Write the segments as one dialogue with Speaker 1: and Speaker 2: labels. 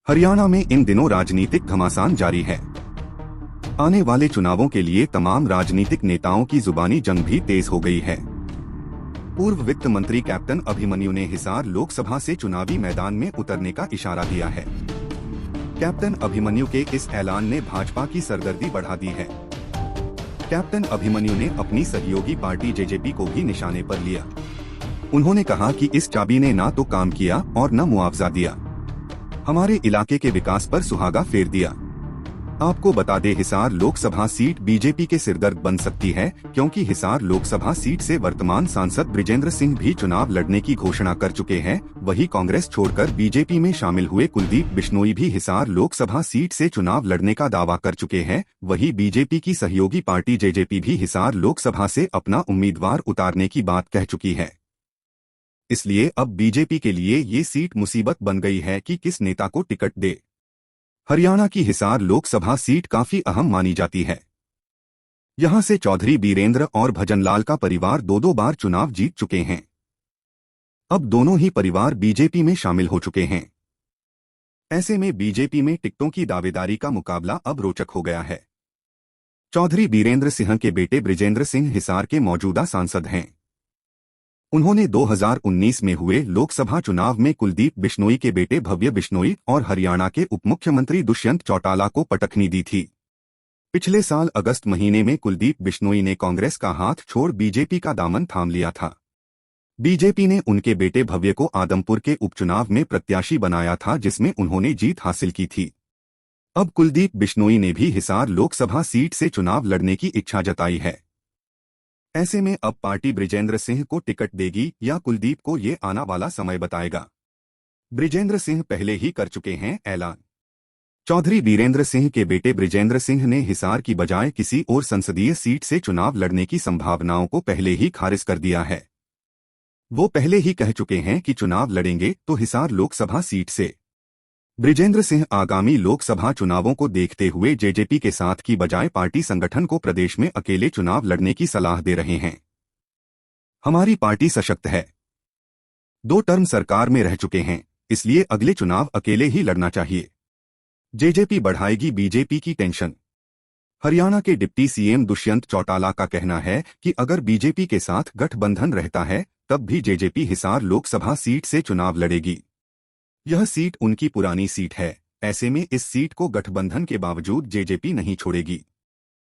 Speaker 1: हरियाणा में इन दिनों राजनीतिक घमासान जारी है। आने वाले चुनावों के लिए तमाम राजनीतिक नेताओं की जुबानी जंग भी तेज हो गई है। पूर्व वित्त मंत्री कैप्टन अभिमन्यु ने हिसार लोकसभा से चुनावी मैदान में उतरने का इशारा दिया है। कैप्टन अभिमन्यु के इस ऐलान ने भाजपा की सरदर्दी बढ़ा दी है। कैप्टन अभिमन्यु ने अपनी सहयोगी पार्टी जेजेपी को भी निशाने पर लिया। उन्होंने कहा कि इस चाबी ने ना तो काम किया और न मुआवजा दिया, हमारे इलाके के विकास पर सुहागा फेर दिया। आपको बता दें, हिसार लोकसभा सीट बीजेपी के सिरदर्द बन सकती है, क्योंकि हिसार लोकसभा सीट से वर्तमान सांसद बृजेंद्र सिंह भी चुनाव लड़ने की घोषणा कर चुके हैं। वहीं कांग्रेस छोड़कर बीजेपी में शामिल हुए कुलदीप बिश्नोई भी हिसार लोकसभा सीट से चुनाव लड़ने का दावा कर चुके हैं। वहीं बीजेपी की सहयोगी पार्टी जेजेपी भी हिसार लोकसभा से अपना उम्मीदवार उतारने की बात कह चुकी है। इसलिए अब बीजेपी के लिए ये सीट मुसीबत बन गई है कि किस नेता को टिकट दे। हरियाणा की हिसार लोकसभा सीट काफी अहम मानी जाती है। यहां से चौधरी बीरेंद्र और भजनलाल का परिवार दो बार चुनाव जीत चुके हैं। अब दोनों ही परिवार बीजेपी में शामिल हो चुके हैं। ऐसे में बीजेपी में टिकटों की दावेदारी का मुकाबला अब रोचक हो गया है। चौधरी बीरेंद्र सिंह के बेटे बृजेंद्र सिंह हिसार के मौजूदा सांसद हैं। उन्होंने 2019 में हुए लोकसभा चुनाव में कुलदीप बिश्नोई के बेटे भव्य बिश्नोई और हरियाणा के उपमुख्यमंत्री दुष्यंत चौटाला को पटखनी दी थी। पिछले साल अगस्त महीने में कुलदीप बिश्नोई ने कांग्रेस का हाथ छोड़ बीजेपी का दामन थाम लिया था। बीजेपी ने उनके बेटे भव्य को आदमपुर के उपचुनाव में प्रत्याशी बनाया था, जिसमें उन्होंने जीत हासिल की थी। अब कुलदीप बिश्नोई ने भी हिसार लोकसभा सीट से चुनाव लड़ने की इच्छा जताई है। ऐसे में अब पार्टी बृजेंद्र सिंह को टिकट देगी या कुलदीप को, ये आना वाला समय बताएगा। बृजेंद्र सिंह पहले ही कर चुके हैं ऐलान। चौधरी बीरेंद्र सिंह के बेटे बृजेंद्र सिंह ने हिसार की बजाय किसी और संसदीय सीट से चुनाव लड़ने की संभावनाओं को पहले ही खारिज कर दिया है। वो पहले ही कह चुके हैं कि चुनाव लड़ेंगे तो हिसार लोकसभा सीट से। बृजेंद्र सिंह आगामी लोकसभा चुनावों को देखते हुए जेजेपी के साथ की बजाय पार्टी संगठन को प्रदेश में अकेले चुनाव लड़ने की सलाह दे रहे हैं। हमारी पार्टी सशक्त है, 2 टर्म सरकार में रह चुके हैं, इसलिए अगले चुनाव अकेले ही लड़ना चाहिए। जेजेपी बढ़ाएगी बीजेपी की टेंशन। हरियाणा के डिप्टी सीएम दुष्यंत चौटाला का कहना है कि अगर बीजेपी के साथ गठबंधन रहता है तब भी जेजेपी हिसार लोकसभा सीट से चुनाव लड़ेगी। यह सीट उनकी पुरानी सीट है, ऐसे में इस सीट को गठबंधन के बावजूद जेजेपी नहीं छोड़ेगी।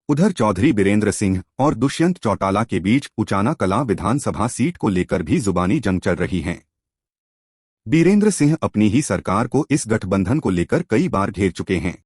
Speaker 1: उधर चौधरी बीरेंद्र सिंह और दुष्यंत चौटाला के बीच उचाना कलां विधानसभा सीट को लेकर भी जुबानी जंग चल रही है। बीरेंद्र सिंह अपनी ही सरकार को इस गठबंधन को लेकर कई बार घेर चुके हैं।